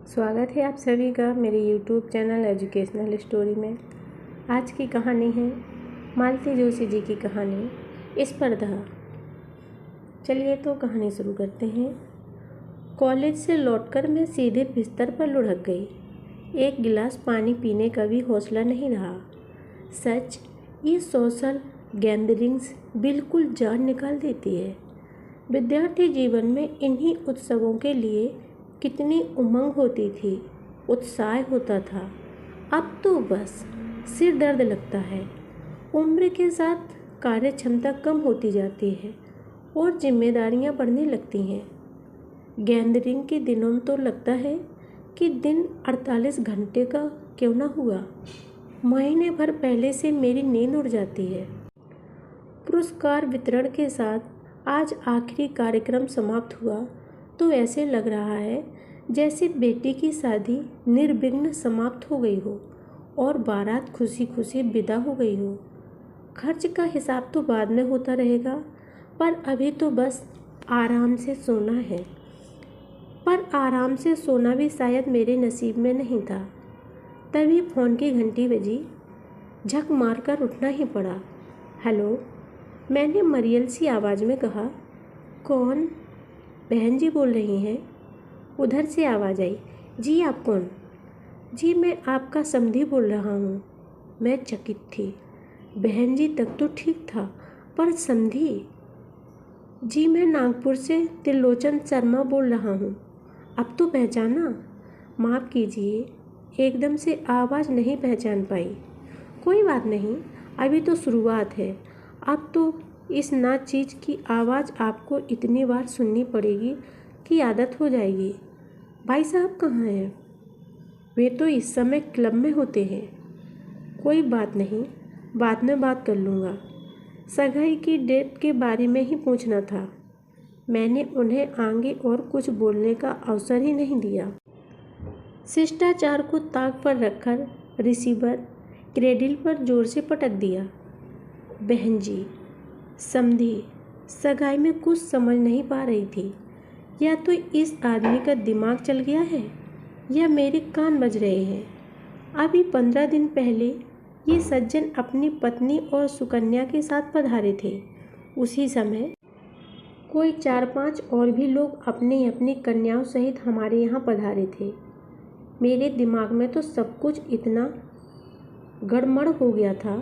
स्वागत है आप सभी का मेरे YouTube चैनल एजुकेशनल स्टोरी में। आज की कहानी है मालती जोशी जी की कहानी स्पर्धा। चलिए तो कहानी शुरू करते हैं। कॉलेज से लौटकर मैं सीधे बिस्तर पर लुढ़क गई। एक गिलास पानी पीने का भी हौसला नहीं रहा। सच, ये सोशल गैदरिंग्स बिल्कुल जान निकाल देती है। विद्यार्थी जीवन में इन्हीं उत्सवों के लिए कितनी उमंग होती थी, उत्साह होता था। अब तो बस सिर दर्द लगता है। उम्र के साथ कार्य क्षमता कम होती जाती है और जिम्मेदारियां बढ़ने लगती हैं। गैदरिंग के दिनों में तो लगता है कि दिन 48 घंटे का क्यों ना हुआ। महीने भर पहले से मेरी नींद उड़ जाती है। पुरस्कार वितरण के साथ आज आखिरी कार्यक्रम समाप्त हुआ तो ऐसे लग रहा है जैसे बेटी की शादी निर्विघ्न समाप्त हो गई हो और बारात खुशी खुशी विदा हो गई हो। खर्च का हिसाब तो बाद में होता रहेगा, पर अभी तो बस आराम से सोना है। पर आराम से सोना भी शायद मेरे नसीब में नहीं था। तभी फ़ोन की घंटी बजी। झक मारकर उठना ही पड़ा। हेलो, मैंने मरियल सी आवाज़ में कहा। कौन? बहन जी बोल रही हैं। उधर से आवाज़ आई। जी आप कौन? जी मैं आपका समधी बोल रहा हूँ। मैं चकित थी। बहन जी तक तो ठीक था, पर समधी? जी मैं नागपुर से त्रिलोचन शर्मा बोल रहा हूँ। अब तो पहचाना? माफ़ कीजिए, एकदम से आवाज़ नहीं पहचान पाई। कोई बात नहीं, अभी तो शुरुआत है। अब तो इस ना चीज़ की आवाज़ आपको इतनी बार सुननी पड़ेगी कि आदत हो जाएगी। भाई साहब कहाँ हैं? वे तो इस समय क्लब में होते हैं। कोई बात नहीं, बाद में बात कर लूँगा। सगाई की डेट के बारे में ही पूछना था। मैंने उन्हें आगे और कुछ बोलने का अवसर ही नहीं दिया। शिष्टाचार को ताक पर रखकर रिसीवर क्रेडिल पर जोर से पटक दिया। बहन जी, समधी सगाई में कुछ समझ नहीं पा रही थी। या तो इस आदमी का दिमाग चल गया है या मेरे कान बज रहे हैं। अभी 15 दिन पहले ये सज्जन अपनी पत्नी और सुकन्या के साथ पधारे थे। उसी समय कोई 4-5 और भी लोग अपनी अपनी कन्याओं सहित हमारे यहाँ पधारे थे। मेरे दिमाग में तो सब कुछ इतना गड़बड़ हो गया था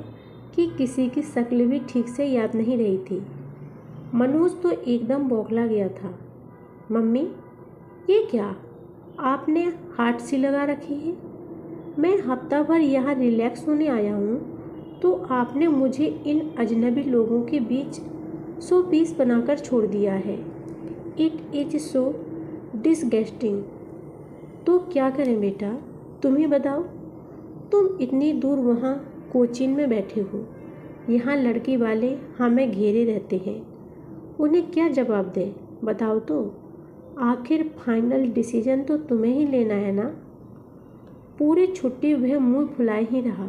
कि किसी की शक्ल भी ठीक से याद नहीं रही थी। मनोज तो एकदम बौखला गया था। मम्मी, ये क्या आपने हाथ सी लगा रखी है? मैं हफ्ता भर यहाँ रिलैक्स होने आया हूँ तो आपने मुझे इन अजनबी लोगों के बीच 100 पीस बनाकर छोड़ दिया है। It is so disgusting. तो क्या करें बेटा, तुम ही बताओ। तुम इतनी दूर वहाँ कोचीन में बैठे हो, यहाँ लड़की वाले हमें घेरे रहते हैं। उन्हें क्या जवाब दें, बताओ तो। आखिर फाइनल डिसीजन तो तुम्हें ही लेना है ना। पूरी छुट्टी वह मुंह फुलाए ही रहा।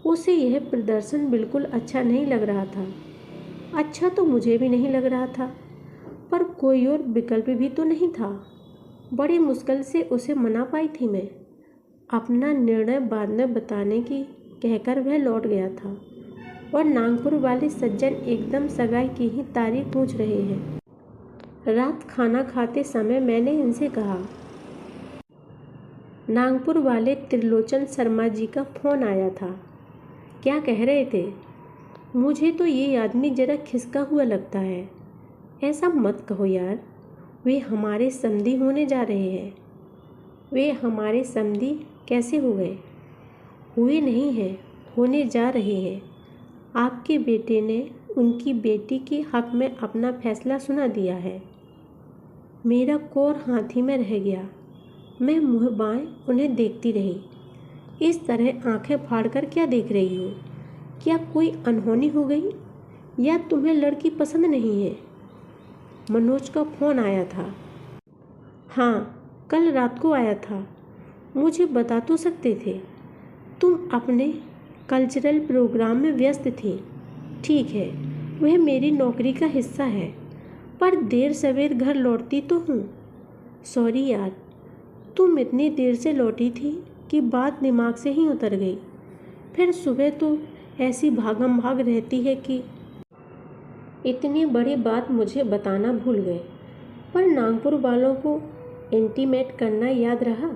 उसे यह प्रदर्शन बिल्कुल अच्छा नहीं लग रहा था। अच्छा तो मुझे भी नहीं लग रहा था, पर कोई और विकल्प भी तो नहीं था। बड़ी मुश्किल से उसे मना पाई थी मैं। अपना निर्णय बाद में बताने की कहकर वह लौट गया था और नागपुर वाले सज्जन एकदम सगाई की ही तारीख पूछ रहे हैं। रात खाना खाते समय मैंने इनसे कहा, नागपुर वाले त्रिलोचन शर्मा जी का फ़ोन आया था। क्या कह रहे थे? मुझे तो ये आदमी ज़रा खिसका हुआ लगता है। ऐसा मत कहो यार, वे हमारे समधी होने जा रहे हैं। वे हमारे समधी कैसे हो गए? हुए नहीं हैं, होने जा रहे हैं। आपके बेटे ने उनकी बेटी के हक में अपना फैसला सुना दिया है। मेरा कोर हाथ ही में रह गया। मैं मुँह बाएं उन्हें देखती रही। इस तरह आंखें फाड़कर क्या देख रही हो? क्या कोई अनहोनी हो गई या तुम्हें लड़की पसंद नहीं है? मनोज का फ़ोन आया था। हाँ, कल रात को आया था। मुझे बता तो सकते थे। तुम अपने कल्चरल प्रोग्राम में व्यस्त थे। ठीक है, वह मेरी नौकरी का हिस्सा है, पर देर सवेर घर लौटती तो हूँ। सॉरी यार, तुम इतनी देर से लौटी थी कि बात दिमाग से ही उतर गई। फिर सुबह तो ऐसी भागम भाग रहती है कि इतनी बड़ी बात मुझे बताना भूल गए। पर नागपुर वालों को इंटीमेट करना याद रहा?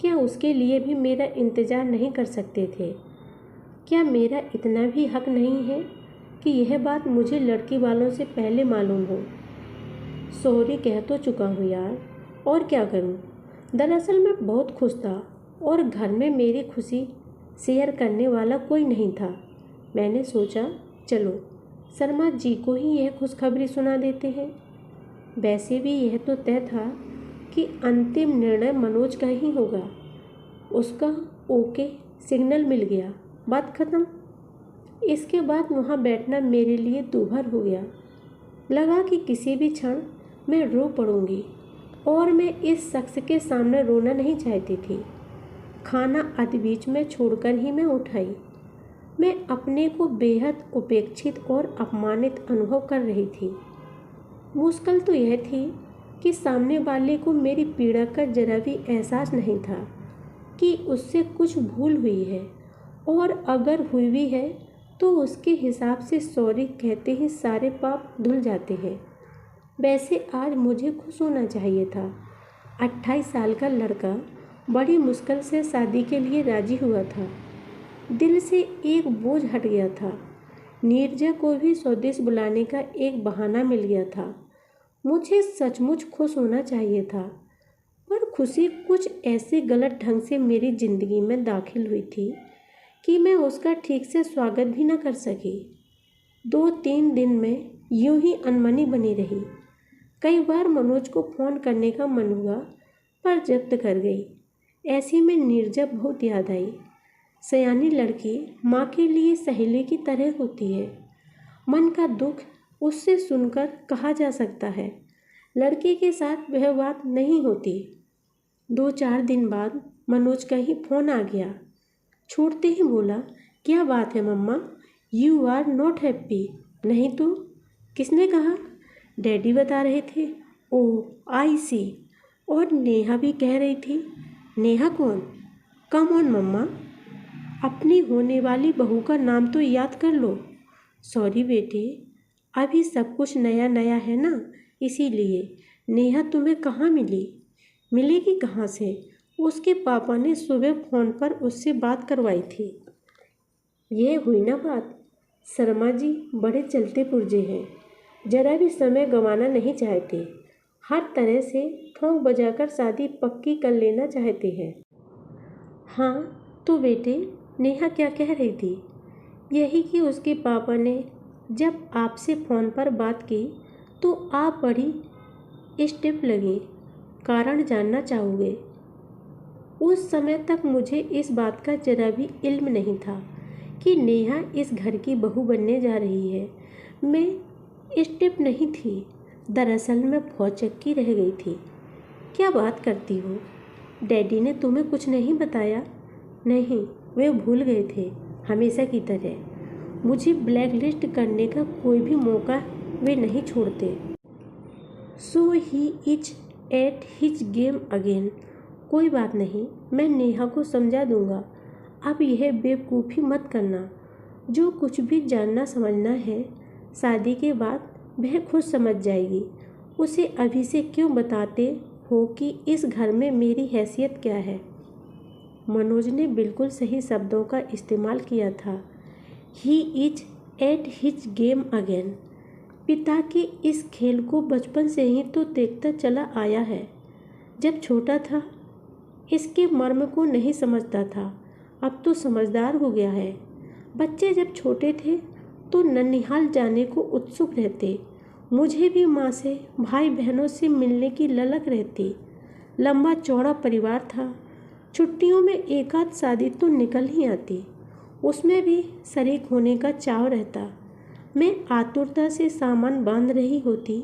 क्या उसके लिए भी मेरा इंतज़ार नहीं कर सकते थे? क्या मेरा इतना भी हक नहीं है कि यह बात मुझे लड़की वालों से पहले मालूम हो? सॉरी कह तो चुका हूँ यार, और क्या करूँ। दरअसल मैं बहुत खुश था और घर में मेरी खुशी शेयर करने वाला कोई नहीं था। मैंने सोचा चलो शर्मा जी को ही यह खुशखबरी सुना देते हैं। वैसे भी यह तो तय था कि अंतिम निर्णय मनोज का ही होगा। उसका ओके सिग्नल मिल गया, बात खत्म। इसके बाद वहाँ बैठना मेरे लिए दूभर हो गया। लगा कि किसी भी क्षण मैं रो पड़ूंगी, और मैं इस शख्स के सामने रोना नहीं चाहती थी। खाना आधे बीच में छोड़कर ही मैं उठाई। मैं अपने को बेहद उपेक्षित और अपमानित अनुभव कर रही थी। मुश्किल तो यह थी कि सामने वाले को मेरी पीड़ा का जरा भी एहसास नहीं था कि उससे कुछ भूल हुई है, और अगर हुई भी है तो उसके हिसाब से सॉरी कहते ही सारे पाप धुल जाते हैं। वैसे आज मुझे खुश होना चाहिए था। 28 साल का लड़का बड़ी मुश्किल से शादी के लिए राजी हुआ था। दिल से एक बोझ हट गया था। नीरजा को भी स्वदेश बुलाने का एक बहाना मिल गया था। मुझे सचमुच खुश होना चाहिए था, पर खुशी कुछ ऐसे गलत ढंग से मेरी ज़िंदगी में दाखिल हुई थी कि मैं उसका ठीक से स्वागत भी न कर सकी। 2-3 दिन में यूं ही अनमनी बनी रही। कई बार मनोज को फ़ोन करने का मन हुआ, पर जब्त कर गई। ऐसी में नीरजा बहुत याद आई। सयानी लड़की माँ के लिए सहेली की तरह होती है। मन का दुख उससे सुनकर कहा जा सकता है। लड़के के साथ वह बात नहीं होती। 2-4 दिन बाद मनोज का ही फ़ोन आ गया। छूटते ही बोला, क्या बात है मम्मा, यू आर नॉट हैप्पी? नहीं तो? किसने कहा? डैडी बता रहे थे। ओह आई सी। और नेहा भी कह रही थी। नेहा कौन? कम ऑन मम्मा, अपनी होने वाली बहू का नाम तो याद कर लो। सॉरी बेटे, अभी सब कुछ नया नया है ना, इसीलिए। नेहा तुम्हें कहाँ मिली? मिलेगी कहाँ से? उसके पापा ने सुबह फ़ोन पर उससे बात करवाई थी। ये हुई ना बात। शर्मा जी बड़े चलते पुर्जे हैं, जरा भी समय गंवाना नहीं चाहते। हर तरह से ठोंक बजाकर शादी पक्की कर लेना चाहते हैं। हाँ तो बेटे, नेहा क्या कह रही थी? यही कि उसके पापा ने जब आपसे फ़ोन पर बात की तो आप बड़ी स्टिफ लगी। कारण जानना चाहोगे? उस समय तक मुझे इस बात का जरा भी इल्म नहीं था कि नेहा इस घर की बहू बनने जा रही है। मैं स्टिफ नहीं थी, दरअसल मैं भौचक्की रह गई थी। क्या बात करती हो? डैडी ने तुम्हें कुछ नहीं बताया? नहीं, वे भूल गए थे हमेशा की तरह। मुझे ब्लैकलिस्ट करने का कोई भी मौका वे नहीं छोड़ते। So he is at his game again. कोई बात नहीं, मैं नेहा को समझा दूंगा। अब यह बेवकूफ़ी मत करना। जो कुछ भी जानना समझना है शादी के बाद वह खुद समझ जाएगी। उसे अभी से क्यों बताते हो कि इस घर में मेरी हैसियत क्या है? मनोज ने बिल्कुल सही शब्दों का इस्तेमाल किया था। ही is at his game again. पिता के इस खेल को बचपन से ही तो देखता चला आया है। जब छोटा था इसके मर्म को नहीं समझता था, अब तो समझदार हो गया है। बच्चे जब छोटे थे तो ननिहाल जाने को उत्सुक रहते। मुझे भी माँ से, भाई बहनों से मिलने की ललक रहती। लंबा चौड़ा परिवार था। छुट्टियों में एक आध शादी तो निकल ही आती, उसमें भी शरीक होने का चाव रहता। मैं आतुरता से सामान बांध रही होती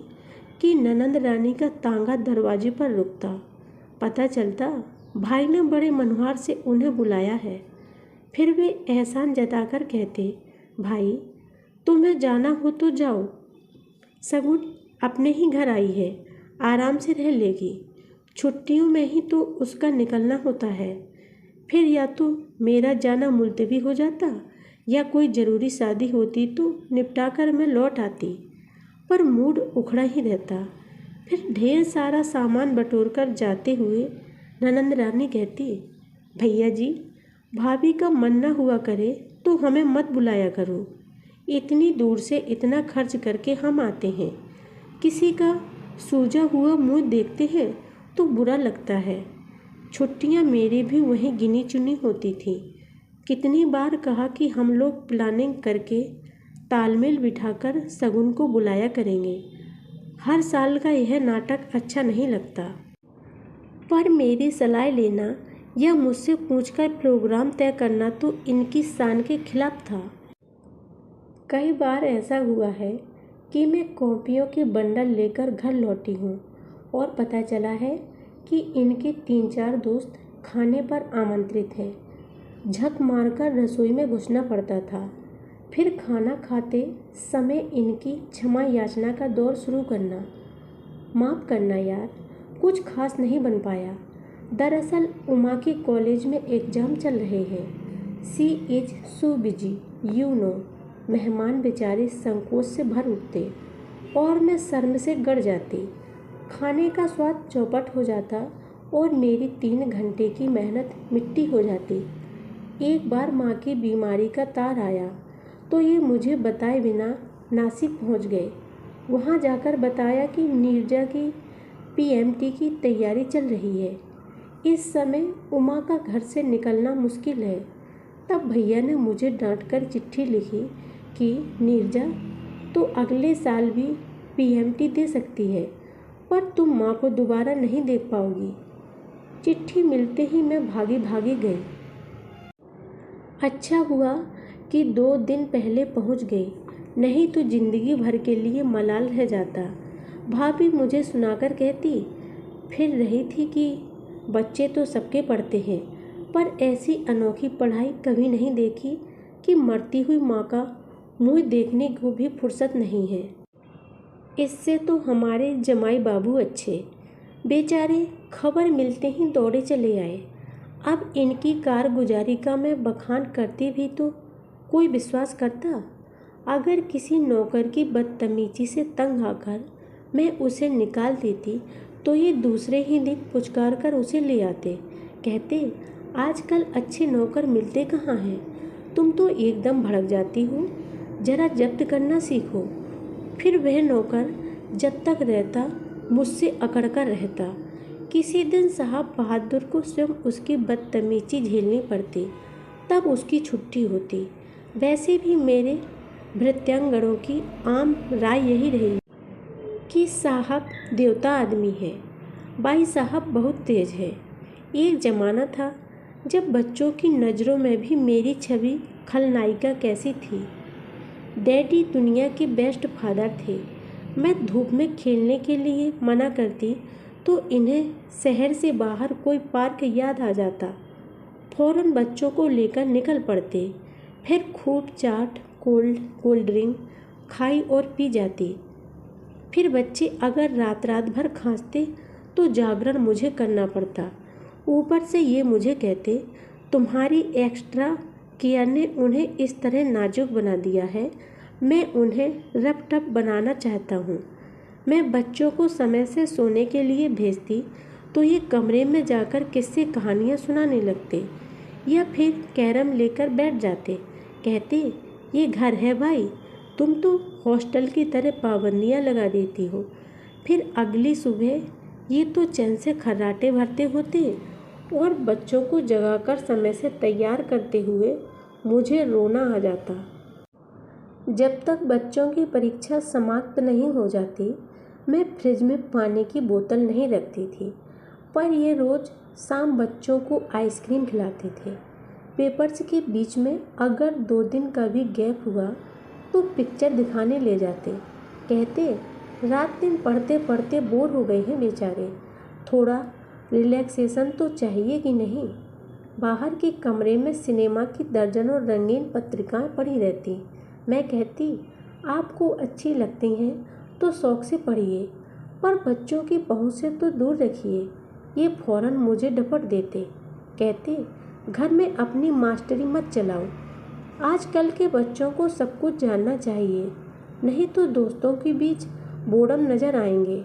कि ननंद रानी का तांगा दरवाजे पर रुकता। पता चलता भाई ने बड़े मनोहार से उन्हें बुलाया है। फिर वे एहसान जताकर कहते, भाई तुम्हें जाना हो तो जाओ, सगुन अपने ही घर आई है, आराम से रह लेगी। छुट्टियों में ही तो उसका निकलना होता है। फिर या तो मेरा जाना मुलतवी हो जाता या कोई ज़रूरी शादी होती तो निपटा कर मैं लौट आती, पर मूड उखड़ा ही रहता। फिर ढेर सारा सामान बटोर कर जाते हुए ननंद रानी कहती, भैया जी, भाभी का मन ना हुआ करे तो हमें मत बुलाया करो। इतनी दूर से इतना खर्च करके हम आते हैं, किसी का सूजा हुआ मुँह देखते हैं तो बुरा लगता है। छुट्टियाँ मेरी भी वहीं गिनी चुनी होती थी। कितनी बार कहा कि हम लोग प्लानिंग करके तालमेल बिठाकर शगुन को बुलाया करेंगे। हर साल का यह नाटक अच्छा नहीं लगता, पर मेरी सलाह लेना या मुझसे पूछकर प्रोग्राम तय करना तो इनकी शान के खिलाफ था। कई बार ऐसा हुआ है कि मैं कॉपियों के बंडल लेकर घर लौटी हूँ और पता चला है कि इनके 3-4 दोस्त खाने पर आमंत्रित हैं। झक मारकर रसोई में घुसना पड़ता था, फिर खाना खाते समय इनकी क्षमा याचना का दौर शुरू करना। माफ़ करना यार, कुछ खास नहीं बन पाया। दरअसल उमा के कॉलेज में एग्ज़ाम चल रहे हैं। She is so busy you know. मेहमान बेचारे संकोच से भर उठते और मैं शर्म से गड़ जाती। खाने का स्वाद चौपट हो जाता और मेरी 3 घंटे की मेहनत मिट्टी हो जाती। एक बार माँ की बीमारी का तार आया तो ये मुझे बताए बिना नासिक पहुँच गए। वहाँ जाकर बताया कि नीरजा की पीएमटी की तैयारी चल रही है। इस समय उमा का घर से निकलना मुश्किल है। तब भैया ने मुझे डांटकर चिट्ठी लिखी कि नीरजा तो अगले साल भी पीएमटी दे सकती है, पर तुम माँ को दोबारा नहीं देख पाओगी। चिट्ठी मिलते ही मैं भागी भागी गई। अच्छा हुआ कि 2 दिन पहले पहुँच गई, नहीं तो ज़िंदगी भर के लिए मलाल रह जाता। भाभी मुझे सुनाकर कहती फिर रही थी कि बच्चे तो सबके पढ़ते हैं, पर ऐसी अनोखी पढ़ाई कभी नहीं देखी कि मरती हुई माँ का मुँह देखने को भी फुर्सत नहीं है। इससे तो हमारे जमाई बाबू अच्छे, बेचारे खबर मिलते ही दौड़े चले आए। अब इनकी कारगुजारी का मैं बखान करती भी तो कोई विश्वास करता। अगर किसी नौकर की बदतमीजी से तंग आकर मैं उसे निकाल देती तो ये दूसरे ही दिन पुचकार कर उसे ले आते। कहते आजकल अच्छे नौकर मिलते कहाँ हैं, तुम तो एकदम भड़क जाती हो, ज़रा जब्त करना सीखो। फिर वह नौकर जब तक रहता मुझसे अकड़ कर रहता। किसी दिन साहब बहादुर को स्वयं उसकी बदतमीजी झेलनी पड़ती, तब उसकी छुट्टी होती। वैसे भी मेरे भृत्यांगणों की आम राय यही रही कि साहब देवता आदमी है, भाई साहब बहुत तेज है। एक ज़माना था जब बच्चों की नज़रों में भी मेरी छवि खलनायिका कैसी थी। डैडी दुनिया के बेस्ट फादर थे। मैं धूप में खेलने के लिए मना करती तो इन्हें शहर से बाहर कोई पार्क याद आ जाता। फ़ौरन बच्चों को लेकर निकल पड़ते। फिर खूब चाट कोल्ड ड्रिंक खाई और पी जाती। फिर बच्चे अगर रात भर खांसते तो जागरण मुझे करना पड़ता। ऊपर से ये मुझे कहते तुम्हारी एक्स्ट्रा केयर ने उन्हें इस तरह नाजुक बना दिया है, मैं उन्हें रप टप बनाना चाहता हूँ। मैं बच्चों को समय से सोने के लिए भेजती तो ये कमरे में जाकर किस्से कहानियाँ सुनाने लगते या फिर कैरम लेकर बैठ जाते। कहते ये घर है भाई, तुम तो हॉस्टल की तरह पाबंदियाँ लगा देती हो। फिर अगली सुबह ये तो चैन से खर्राटे भरते होते और बच्चों को जगाकर समय से तैयार करते हुए मुझे रोना आ जाता। जब तक बच्चों की परीक्षा समाप्त नहीं हो जाती मैं फ्रिज में पानी की बोतल नहीं रखती थी, पर ये रोज़ शाम बच्चों को आइसक्रीम खिलाते थे। पेपर्स के बीच में अगर 2 दिन का भी गैप हुआ तो पिक्चर दिखाने ले जाते। कहते रात दिन पढ़ते पढ़ते बोर हो गए हैं बेचारे, थोड़ा रिलैक्सेशन तो चाहिए कि नहीं। बाहर के कमरे में सिनेमा की दर्जनों रंगीन पत्रिकाएं पड़ी रहती। मैं कहती आपको अच्छी लगती हैं तो शौक़ से पढ़िए, पर बच्चों की पहुंच से तो दूर रखिए। ये फौरन मुझे डपट देते, कहते घर में अपनी मास्टरी मत चलाओ। आजकल के बच्चों को सब कुछ जानना चाहिए, नहीं तो दोस्तों के बीच बोर्डम नज़र आएंगे।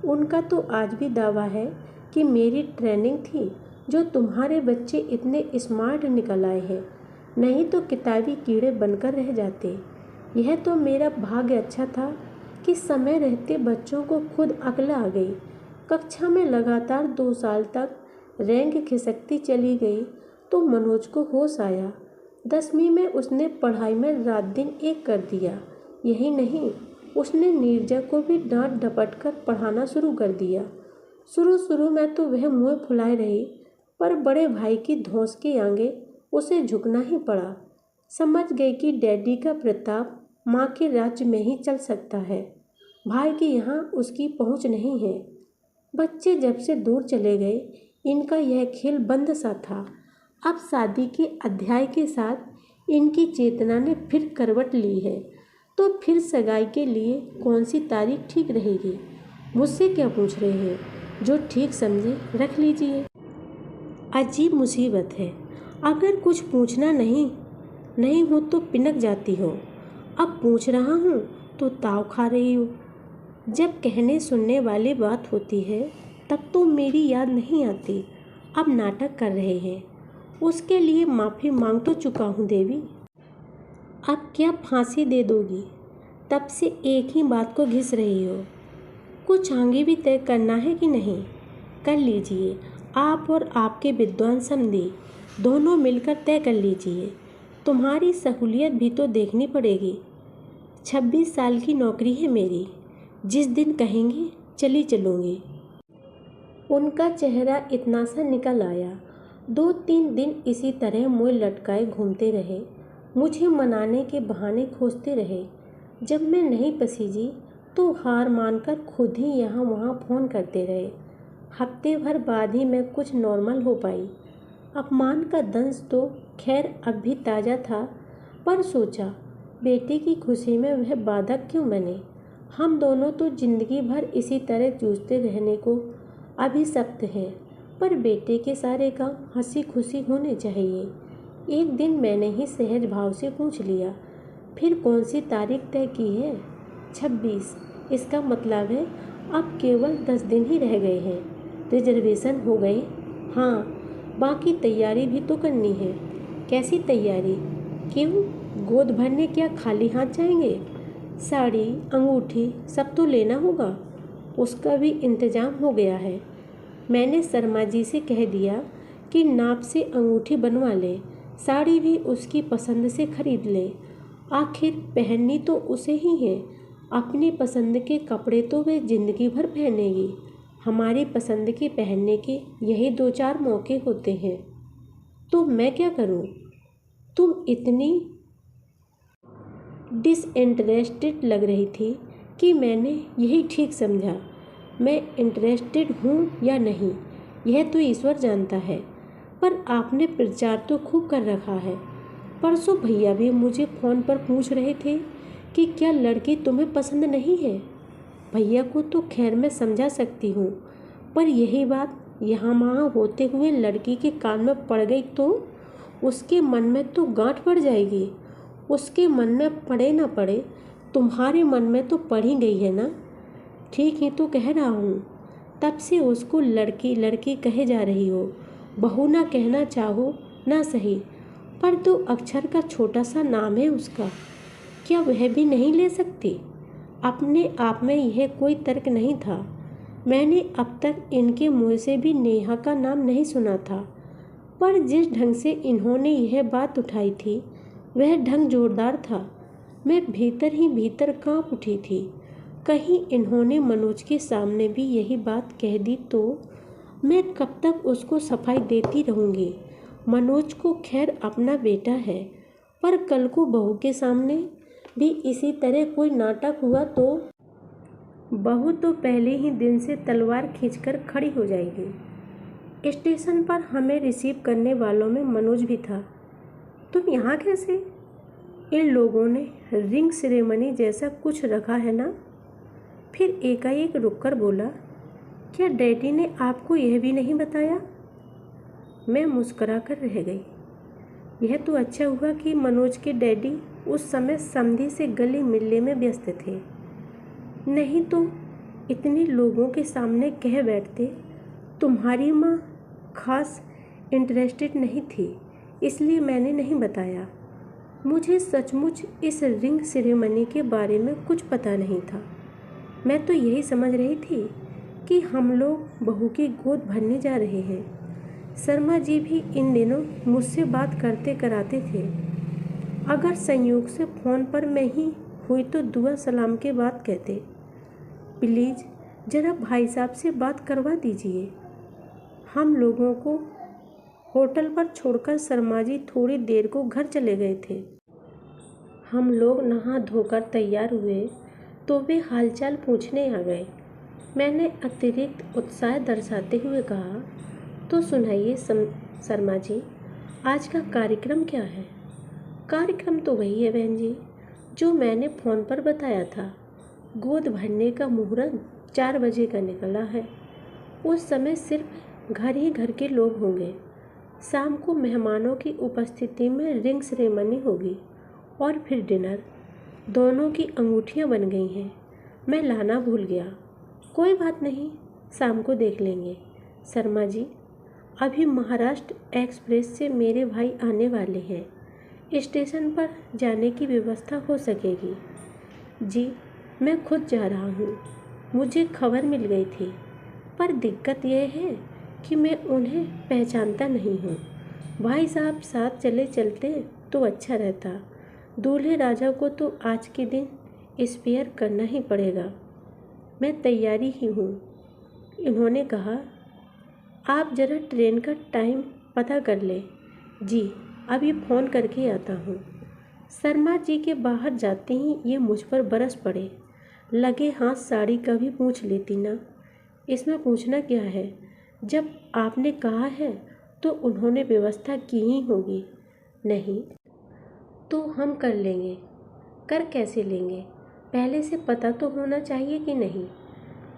उनका तो आज भी दावा है कि मेरी ट्रेनिंग थी जो तुम्हारे बच्चे इतने स्मार्ट निकल आए हैं, नहीं तो किताबी कीड़े बनकर रह जाते। यह तो मेरा भाग्य अच्छा था कि समय रहते बच्चों को खुद अक्ल आ गई। कक्षा में लगातार 2 साल तक रैंक खिसकती चली गई तो मनोज को होश आया। 10वीं में उसने पढ़ाई में रात दिन एक कर दिया। यही नहीं, उसने नीरजा को भी डांट डपट कर पढ़ाना शुरू कर दिया। शुरू में तो वह मुँह फुलाए रही, पर बड़े भाई की धौंस के आगे उसे झुकना ही पड़ा। समझ गई कि डैडी का प्रताप माँ के राज्य में ही चल सकता है, भाई के यहाँ उसकी पहुँच नहीं है। बच्चे जब से दूर चले गए, इनका यह खेल बंद सा था। अब शादी के अध्याय के साथ इनकी चेतना ने फिर करवट ली है, तो फिर सगाई के लिए कौन सी तारीख ठीक रहेगी? मुझसे क्या पूछ रहे हैं? जो ठीक समझे रख लीजिए। अजीब मुसीबत है, अगर कुछ पूछना नहीं हो तो पिनक जाती हो। अब पूछ रहा हूँ तो ताव खा रही हो। जब कहने सुनने वाली बात होती है तब तो मेरी याद नहीं आती। अब नाटक कर रहे हैं, उसके लिए माफ़ी मांग तो चुका हूँ देवी। अब क्या फांसी दे दोगी? तब से एक ही बात को घिस रही हो। कुछ आगे भी तय करना है कि नहीं? कर लीजिए, आप और आपके विद्वान समधी दोनों मिलकर तय कर लीजिए। तुम्हारी सहूलियत भी तो देखनी पड़ेगी। 26 साल की नौकरी है मेरी, जिस दिन कहेंगे चली चलूँगी। उनका चेहरा इतना सा निकल आया। 2-3 दिन इसी तरह मुँह लटकाए घूमते रहे, मुझे मनाने के बहाने खोजते रहे। जब मैं नहीं पसीजी तो हार मानकर खुद ही यहाँ वहाँ फ़ोन करते रहे। हफ्ते भर बाद ही मैं कुछ नॉर्मल हो पाई। अपमान का दंश तो खैर अब भी ताज़ा था, पर सोचा बेटे की खुशी में वह बाधक क्यों बने। हम दोनों तो जिंदगी भर इसी तरह जूझते रहने को अभिशप्त हैं, पर बेटे के सारे काम हंसी खुशी होने चाहिए। एक दिन मैंने ही सहज भाव से पूछ लिया, फिर कौन सी तारीख तय की है? 26। इसका मतलब है अब केवल 10 दिन ही रह गए हैं। रिजर्वेशन हो गए? हाँ, बाकी तैयारी भी तो करनी है। कैसी तैयारी? क्यों, गोद भरने क्या खाली हाथ जाएंगे? साड़ी, अंगूठी सब तो लेना होगा। उसका भी इंतजाम हो गया है। मैंने शर्मा जी से कह दिया कि नाप से अंगूठी बनवा ले, साड़ी भी उसकी पसंद से खरीद ले। आखिर पहननी तो उसे ही है। अपनी पसंद के कपड़े तो वे जिंदगी भर पहनेगी। हमारी पसंद के पहनने के यही 2-4 मौके होते हैं। तो मैं क्या करूं? तुम इतनी डिसइंटरेस्टेड लग रही थी कि मैंने यही ठीक समझा। मैं इंटरेस्टेड हूँ या नहीं यह तो ईश्वर जानता है, पर आपने प्रचार तो खूब कर रखा है। परसों भैया भी मुझे फ़ोन पर पूछ रहे थे कि क्या लड़की तुम्हें पसंद नहीं है। भैया को तो खैर मैं समझा सकती हूँ, पर यही बात यहाँ वहाँ होते हुए लड़की के कान में पड़ गई तो उसके मन में तो गांठ पड़ जाएगी। उसके मन में पड़े ना पड़े, तुम्हारे मन में तो पड़ ही गई है ना। ठीक ही तो कह रहा हूँ। तब से उसको लड़की लड़की कहे जा रही हो। बहू ना कहना चाहो ना सही, पर 2 अक्षर का छोटा सा नाम है उसका, क्या वह भी नहीं ले सकती? अपने आप में यह कोई तर्क नहीं था। मैंने अब तक इनके मुँह से भी नेहा का नाम नहीं सुना था, पर जिस ढंग से इन्होंने यह बात उठाई थी वह ढंग जोरदार था। मैं भीतर ही भीतर कांप उठी थी। कहीं इन्होंने मनोज के सामने भी यही बात कह दी तो मैं कब तक उसको सफाई देती रहूँगी। मनोज को खैर अपना बेटा है, पर कल को बहू के सामने भी इसी तरह कोई नाटक हुआ तो बहू तो पहले ही दिन से तलवार खींचकर खड़ी हो जाएगी। स्टेशन पर हमें रिसीव करने वालों में मनोज भी था। तुम यहाँ कैसे? इन लोगों ने रिंग सेरेमनी जैसा कुछ रखा है ना? फिर एकाएक रुककर बोला, क्या डैडी ने आपको यह भी नहीं बताया? मैं मुस्कुराकर रह गई। यह तो अच्छा हुआ कि मनोज के डैडी उस समय समधी से गले मिलने में व्यस्त थे, नहीं तो इतने लोगों के सामने कह बैठते तुम्हारी माँ खास इंटरेस्टेड नहीं थी, इसलिए मैंने नहीं बताया। मुझे सचमुच इस रिंग सेरेमनी के बारे में कुछ पता नहीं था। मैं तो यही समझ रही थी कि हम लोग बहू की गोद भरने जा रहे हैं। शर्मा जी भी इन दिनों मुझसे बात करते कराते थे। अगर संयोग से फ़ोन पर मैं ही हुई तो दुआ सलाम के बाद कहते, प्लीज़ ज़रा भाई साहब से बात करवा दीजिए। हम लोगों को होटल पर छोड़कर शर्मा जी थोड़ी देर को घर चले गए थे। हम लोग नहा धोकर तैयार हुए तो वे हालचाल पूछने आ गए। मैंने अतिरिक्त उत्साह दर्शाते हुए कहा, तो सुनाइए शर्मा जी, आज का कार्यक्रम क्या है? कार्यक्रम तो वही है बहन जी, जो मैंने फ़ोन पर बताया था। गोद भरने का मुहूर्त 4 बजे का निकला है। उस समय सिर्फ घर ही घर के लोग होंगे। शाम को मेहमानों की उपस्थिति में रिंग सेरेमनी होगी और फिर डिनर। दोनों की अंगूठियां बन गई हैं। मैं लाना भूल गया। कोई बात नहीं, शाम को देख लेंगे। शर्मा जी, अभी महाराष्ट्र एक्सप्रेस से मेरे भाई आने वाले हैं। स्टेशन पर जाने की व्यवस्था हो सकेगी? जी, मैं खुद जा रहा हूँ। मुझे खबर मिल गई थी, पर दिक्कत यह है कि मैं उन्हें पहचानता नहीं हूँ। भाई साहब साथ चले चलते तो अच्छा रहता। दूल्हे राजा को तो आज के दिन स्पेयर करना ही पड़ेगा। मैं तैयारी ही हूँ। इन्होंने कहा, आप ज़रा ट्रेन का टाइम पता कर लें। जी, अभी फ़ोन करके आता हूँ। शर्मा जी के बाहर जाते ही ये मुझ पर बरस पड़े। लगे हाथ साड़ी का भी पूछ लेती ना। इसमें पूछना क्या है? जब आपने कहा है तो उन्होंने व्यवस्था की ही होगी। नहीं तो हम कर लेंगे। कर कैसे लेंगे? पहले से पता तो होना चाहिए कि नहीं।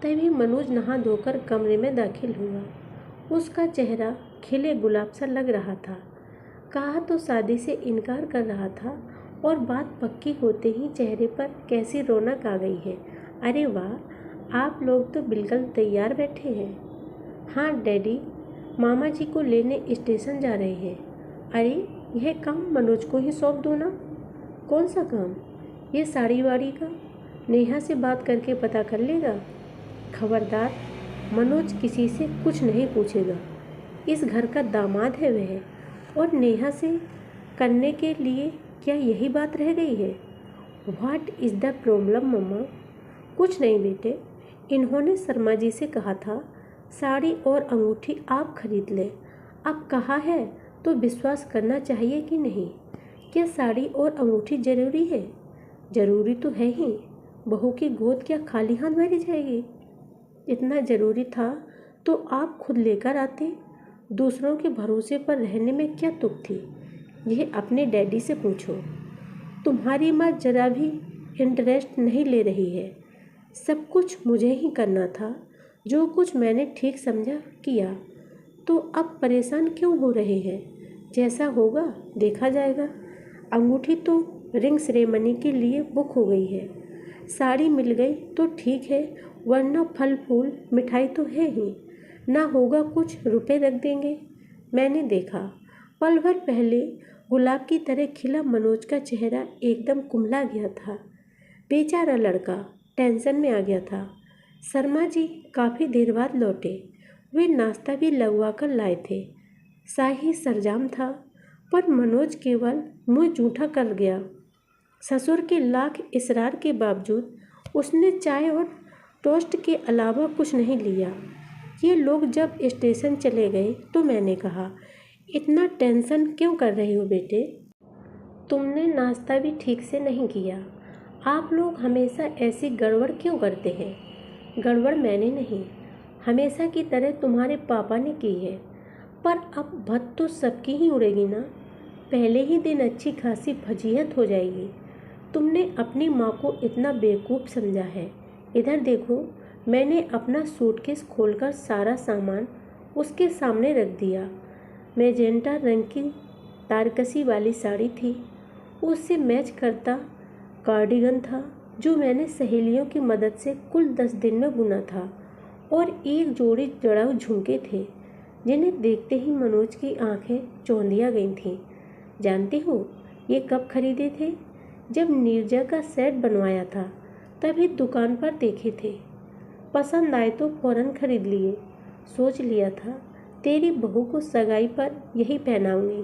तभी मनोज नहा धोकर कमरे में दाखिल हुआ। उसका चेहरा खिले गुलाब सा लग रहा था। कहा तो शादी से इनकार कर रहा था और बात पक्की होते ही चेहरे पर कैसी रौनक आ गई है। अरे वाह, आप लोग तो बिल्कुल तैयार बैठे हैं। हाँ डैडी, मामा जी को लेने स्टेशन जा रहे हैं। अरे, यह काम मनोज को ही सौंप दो ना। कौन सा काम? ये साड़ी वाड़ी का? नेहा से बात करके पता कर लेगा। खबरदार, मनोज किसी से कुछ नहीं पूछेगा। इस घर का दामाद है वह, और नेहा से करने के लिए क्या यही बात रह गई है? व्हाट इज़ द प्रॉब्लम मम्मा? कुछ नहीं बेटे, इन्होंने शर्मा जी से कहा था साड़ी और अंगूठी आप खरीद लें। अब कहा है तो विश्वास करना चाहिए कि नहीं? क्या साड़ी और अंगूठी ज़रूरी है? ज़रूरी तो है ही। बहू की गोद क्या खाली हाथ भरी जाएगी? इतना ज़रूरी था तो आप खुद लेकर आते। दूसरों के भरोसे पर रहने में क्या तुक थी? यह अपने डैडी से पूछो। तुम्हारी माँ जरा भी इंटरेस्ट नहीं ले रही है। सब कुछ मुझे ही करना था। जो कुछ मैंने ठीक समझा किया। तो अब परेशान क्यों हो रहे हैं? जैसा होगा देखा जाएगा। अंगूठी तो रिंग सेरेमनी के लिए बुक हो गई है। साड़ी मिल गई तो ठीक है, वरना फल फूल मिठाई तो है ही। ना होगा कुछ रुपए रख देंगे। मैंने देखा, पल भर पहले गुलाब की तरह खिला मनोज का चेहरा एकदम कुम्हला गया था। बेचारा लड़का टेंशन में आ गया था। शर्मा जी काफ़ी देर बाद लौटे। वे नाश्ता भी लगवा कर लाए थे। शाही सरंजाम था, पर मनोज केवल मुँह जूठा कर गया। ससुर के लाख इसरार के बावजूद उसने चाय और टोस्ट के अलावा कुछ नहीं लिया। ये लोग जब स्टेशन चले गए तो मैंने कहा, इतना टेंशन क्यों कर रही हो बेटे? तुमने नाश्ता भी ठीक से नहीं किया। आप लोग हमेशा ऐसी गड़बड़ क्यों करते हैं? गड़बड़ मैंने नहीं, हमेशा की तरह तुम्हारे पापा ने की है। पर अब भत तो सबकी ही उड़ेगी ना। पहले ही दिन अच्छी खासी फजीहत हो जाएगी। तुमने अपनी माँ को इतना बेवकूफ़ समझा है। इधर देखो, मैंने अपना सूटकेस खोलकर सारा सामान उसके सामने रख दिया। मैजेंटा रंग की तारकसी वाली साड़ी थी, उससे मैच करता कार्डिगन था जो मैंने सहेलियों की मदद से कुल 10 दिन में बुना था, और एक जोड़ी जड़ाऊ झुमके थे जिन्हें देखते ही मनोज की आंखें चौंधिया गई थीं। जानती हो ये कब खरीदे थे? जब नीरजा का सेट बनवाया था तभी दुकान पर देखे थे। पसंद आए तो फौरन खरीद लिए। सोच लिया था तेरी बहू को सगाई पर यही पहनाऊंगी।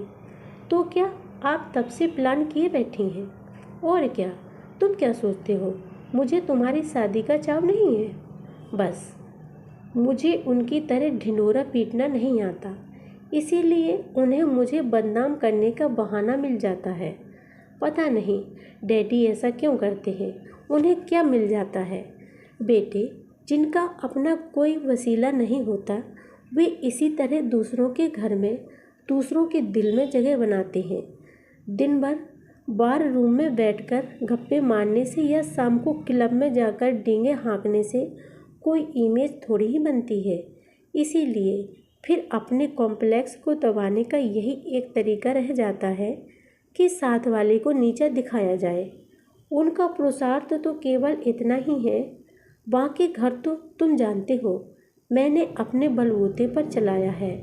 तो क्या आप तब से प्लान किए बैठी हैं? और क्या, तुम क्या सोचते हो मुझे तुम्हारी शादी का चाव नहीं है? बस मुझे उनकी तरह ढिंढोरा पीटना नहीं आता, इसीलिए उन्हें मुझे बदनाम करने का बहाना मिल जाता है। पता नहीं डैडी ऐसा क्यों करते हैं, उन्हें क्या मिल जाता है। बेटे जिनका अपना कोई वसीला नहीं होता वे इसी तरह दूसरों के घर में, दूसरों के दिल में जगह बनाते हैं। दिन भर बार रूम में बैठकर गप्पे मारने से या शाम को क्लब में जाकर डींगे हाँकने से कोई इमेज थोड़ी ही बनती है। इसीलिए फिर अपने कॉम्प्लेक्स को दबाने का यही एक तरीका रह जाता है कि साथ वाले को नीचा दिखाया जाए। उनका पुरुषार्थ तो केवल इतना ही है, बाकी घर तो तुम जानते हो मैंने अपने बलबूते पर चलाया है।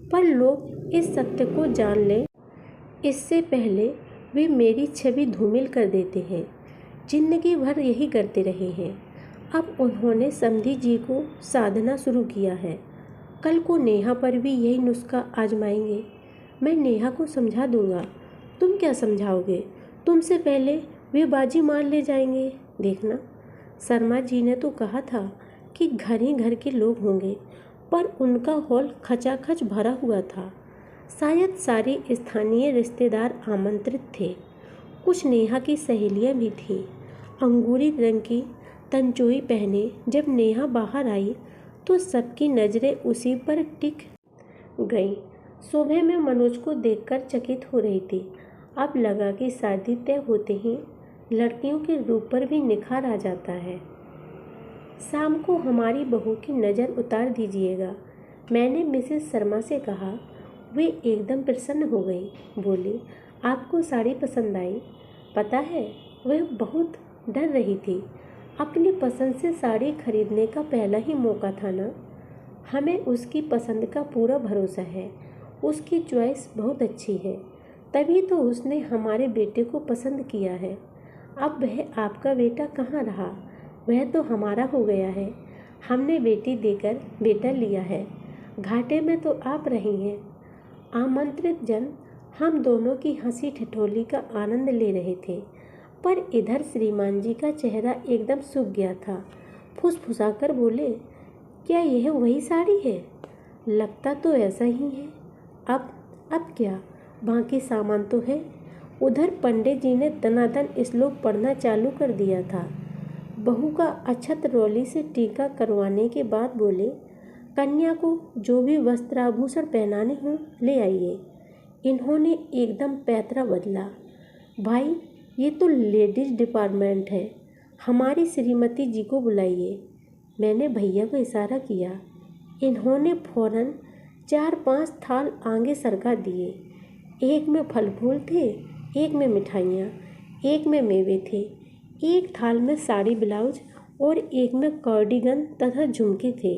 पर लोग इस सत्य को जान लें इससे पहले वे मेरी छवि धूमिल कर देते हैं। जिंदगी भर यही करते रहे हैं। अब उन्होंने समधी जी को साधना शुरू किया है। कल को नेहा पर भी यही नुस्खा आजमाएंगे। मैं नेहा को समझा दूंगा। तुम क्या समझाओगे? तुमसे पहले वे बाजी मार ले जाएंगे। देखना, शर्मा जी ने तो कहा था कि घर ही घर के लोग होंगे, पर उनका हॉल खचाखच भरा हुआ था। शायद सारे स्थानीय रिश्तेदार आमंत्रित थे। कुछ नेहा की सहेलियां भी थीं। अंगूरी रंग की तंचोई पहने जब नेहा बाहर आई तो सबकी नज़रें उसी पर टिक गईं। सुबह में मनोज को देखकर चकित हो रही थी। अब लगा कि शादी तय होते ही लड़कियों के रूप पर भी निखार आ जाता है। शाम को हमारी बहू की नज़र उतार दीजिएगा, मैंने मिसेस शर्मा से कहा। वे एकदम प्रसन्न हो गई। बोली, आपको साड़ी पसंद आई? पता है वह बहुत डर रही थी। अपनी पसंद से साड़ी खरीदने का पहला ही मौका था ना। हमें उसकी पसंद का पूरा भरोसा है। उसकी चॉइस बहुत अच्छी है, तभी तो उसने हमारे बेटे को पसंद किया है। अब वह आपका बेटा कहाँ रहा, वह तो हमारा हो गया है। हमने बेटी देकर बेटा लिया है, घाटे में तो आप रही हैं। आमंत्रित जन हम दोनों की हंसी ठिठोली का आनंद ले रहे थे, पर इधर श्रीमान जी का चेहरा एकदम सूख गया था। फुसफुसाकर बोले, क्या यह वही साड़ी है? लगता तो ऐसा ही है। अब क्या, बाकी सामान तो है। उधर पंडित जी ने दनादन श्लोक पढ़ना चालू कर दिया था। बहू का अक्षत रौली से टीका करवाने के बाद बोले, कन्या को जो भी वस्त्राभूषण पहनाने हों ले आइए। इन्होंने एकदम पैतरा बदला। भाई ये तो लेडीज़ डिपार्टमेंट है, हमारी श्रीमती जी को बुलाइए। मैंने भैया को इशारा किया। इन्होंने फौरन 4-5 थाल आगे सरका दिए। एक में फल फूल थे, एक में मिठाइयाँ, एक में मेवे थे, एक थाल में साड़ी ब्लाउज और एक में कार्डिगन तथा झुमके थे।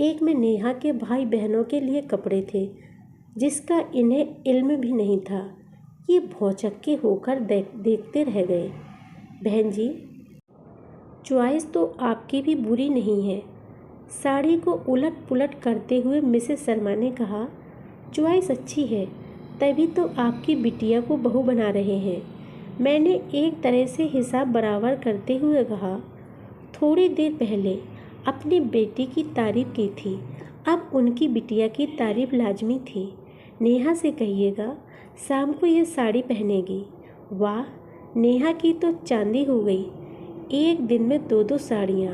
एक में नेहा के भाई बहनों के लिए कपड़े थे जिसका इन्हें इल्म भी नहीं था। ये भौचक्के होकर देखते रह गए। बहन जी, चॉइस तो आपकी भी बुरी नहीं है। साड़ी को उलट पुलट करते हुए मिसेस शर्मा ने कहा, चॉइस अच्छी है, तभी तो आपकी बिटिया को बहू बना रहे हैं। मैंने एक तरह से हिसाब बराबर करते हुए कहा। थोड़ी देर पहले अपनी बेटी की तारीफ़ की थी, अब उनकी बिटिया की तारीफ़ लाजमी थी। नेहा से कहिएगा शाम को ये साड़ी पहनेगी। वाह, नेहा की तो चांदी हो गई। एक दिन में 2-2 साड़ियाँ।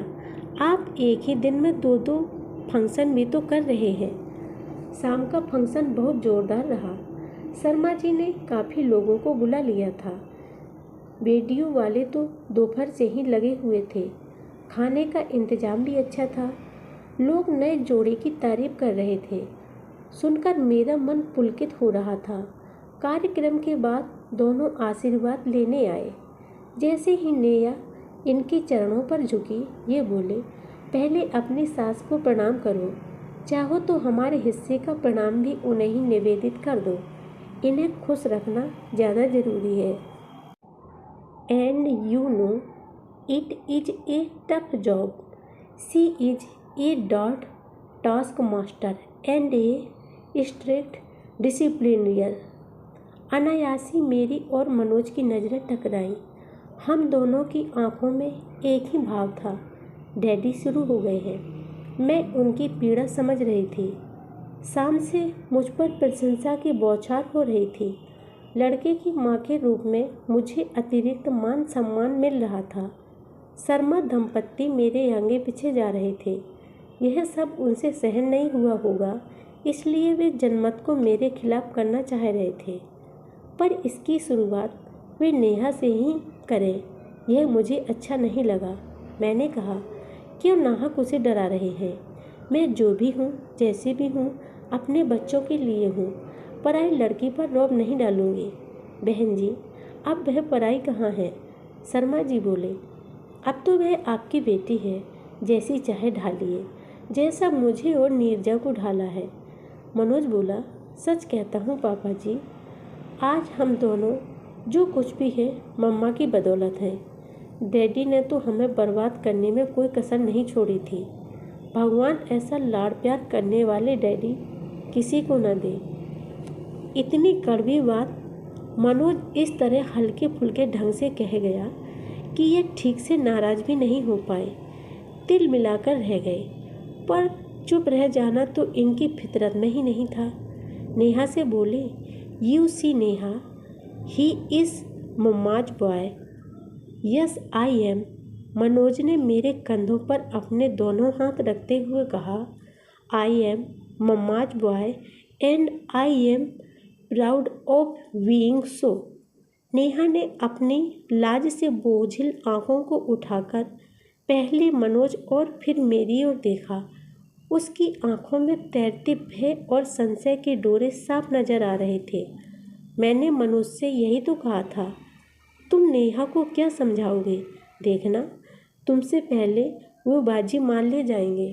आप एक ही दिन में 2-2 फंक्शन भी तो कर रहे हैं। शाम का फंक्शन बहुत ज़ोरदार रहा। शर्मा जी ने काफ़ी लोगों को बुला लिया था। बेडियों वाले तो दोपहर से ही लगे हुए थे। खाने का इंतज़ाम भी अच्छा था। लोग नए जोड़े की तारीफ कर रहे थे। सुनकर मेरा मन पुलकित हो रहा था। कार्यक्रम के बाद दोनों आशीर्वाद लेने आए। जैसे ही नेहा इनके चरणों पर झुकी, ये बोले, पहले अपनी सास को प्रणाम करो, चाहो तो हमारे हिस्से का प्रणाम भी उन्हें ही निवेदित कर दो। इन्हें खुश रखना ज़्यादा ज़रूरी है। And you know it is a tough job. She is a dot task master and a strict disciplinarian. अनायासी मेरी और मनोज की नज़रें टकराई। हम दोनों की आंखों में एक ही भाव था, डैडी शुरू हो गए हैं। मैं उनकी पीड़ा समझ रही थी। शाम से मुझ पर प्रशंसा की बौछार हो रही थी। लड़के की माँ के रूप में मुझे अतिरिक्त मान सम्मान मिल रहा था। शर्मा दंपत्ति मेरे आगे पीछे जा रहे थे। यह सब उनसे सहन नहीं हुआ होगा, इसलिए वे जनमत को मेरे खिलाफ करना चाह रहे थे। पर इसकी शुरुआत वे नेहा से ही करें, यह मुझे अच्छा नहीं लगा। मैंने कहा, क्यों नाहक उसे डरा रहे हैं? मैं जो भी हूँ, जैसे भी हूँ, अपने बच्चों के लिए हूँ। पराई लड़की पर रौब नहीं डालूंगी। बहन जी, अब वह पराई कहाँ है? शर्मा जी बोले, अब तो वह आपकी बेटी है, जैसी चाहे ढालिए, जैसा मुझे और नीरजा को ढाला है। मनोज बोला, सच कहता हूँ पापा जी, आज हम दोनों जो कुछ भी है मम्मा की बदौलत है। डैडी ने तो हमें बर्बाद करने में कोई कसर नहीं छोड़ी थी। भगवान ऐसा लाड़ प्यार करने वाले डैडी किसी को न दे। इतनी कड़वी बात मनोज इस तरह हल्के फुल्के ढंग से कह गया कि ये ठीक से नाराज भी नहीं हो पाए। तिल मिलाकर रह गए, पर चुप रह जाना तो इनकी फितरत में ही नहीं था। नेहा से बोले, you see Neha, he is mama's boy. Yes I am. Manoj ने मेरे कंधों पर अपने दोनों हाथ रखते हुए कहा, I am mama's boy and I am proud of being so. Neha ने अपनी लाज से बोझिल आंखों को उठाकर पहले मनोज और फिर मेरी ओर देखा। उसकी आंखों में तैरते भय और संशय के डोरे साफ नजर आ रहे थे। मैंने मनोज से यही तो कहा था, तुम नेहा को क्या समझाओगे? देखना, तुमसे पहले वो बाजी मान ले जाएंगे।